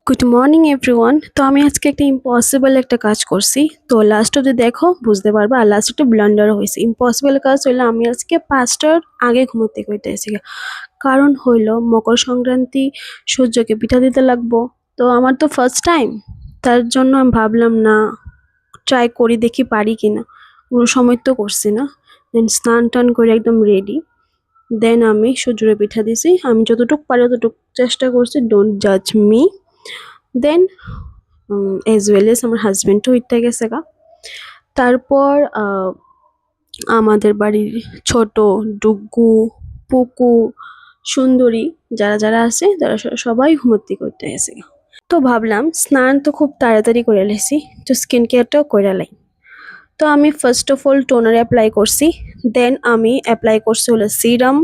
Good morning everyone. তো আমি আজকে একটা ইম্পসিবল একটা কাজ করছি। তো লাস্ট অব্দি দেখো বুঝতে পারবে। আর লাস্ট একটু ব্লান্ডারও হয়েছে। ইম্পসিবল কাজ হইলো আমি আজকে 5টার আগে ঘুমোতে কইতেছি। কারণ হইলো মকর সংক্রান্তি, সূর্যকে পিঠা দিতে লাগবো। তো আমার তো ফার্স্ট টাইম, তার জন্য আমি ভাবলাম না ট্রাই করি দেখি পারি কিনা। কোনো সময় তো করছি না। দেন স্নান টান করে একদম রেডি। দেন আমি সূর্যের পিঠা দিছি। আমি যতটুকু পারি ততটুকু চেষ্টা করছি। ডোন্ট জাজ মি। দেন এজ ওয়েল এজ আমার হাজবেন্ডও উইঠা গেছে গা। তারপর আমাদের বাড়ির ছোট ডুগু, পুকু, সুন্দরী যারা যারা আছে তারা সবাই ঘুমোতে করতে গেছে গা। তো ভাবলাম স্নান তো খুব তাড়াতাড়ি করে লেছি, তো স্কিন কেয়ারটাও করে লাই। তো আমি first of all toner apply করছি। দেন আমি অ্যাপ্লাই করছি হলো সিরাম।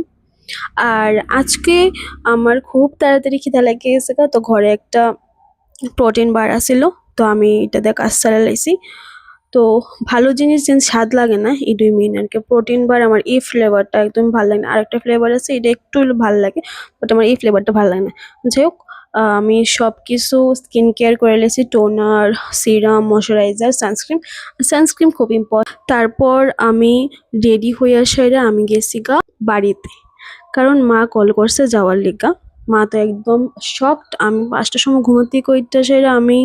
আর আজকে আমার খুব তাড়াতাড়ি খিদা লেগে গেছে গা, তো ঘরে একটা প্রোটিন বার আছিল। তো আমি এটা দিয়ে কাজ চালাইছি। তো ভালো জিনিস যেন স্বাদ লাগে না, এই 2 মিনিট আর কি। প্রোটিন বার আমার এই ফ্লেভারটা একদম ভালো লাগে না। আরেকটা ফ্লেভার আছে এটা একটু ভালো লাগে, বাট আমার এই ফ্লেভারটা ভালো লাগে না। যাই হোক, আমি সব কিছু স্কিন কেয়ার করে লেছি। Toner, serum, moisturiser, sunscreen. Sunscreen খুব ইম্পর্টেন্ট। তারপর আমি রেডি হয়ে আসাইরা আমি গেছি গা বাড়িতে, কারণ মা কল করছে যাওয়ার লিগা। মা তো একদম শকড। আমি 5টার সময় ঘুমোতে কইটা সেরা আমি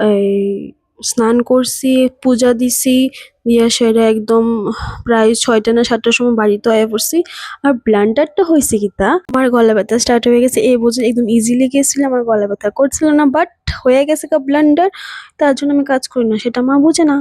এই স্নান করছি, পূজা দিছি, দিয়া সেরা একদম প্রায় 6টা না 7টার সময় বাড়িতে আয়া পড়ছি। আর ব্লান্ডারটা হয়েছে কিতা, আমার গলা ব্যথা স্টার্ট হয়ে গেছে। এই বুঝে একদম ইজিলি গেছিল, আমার গলা ব্যথা করছিল না, বাট হয়ে গেছে কা ব্লান্ডার। তার জন্য আমি কাজ করি না, সেটা মা বুঝে না।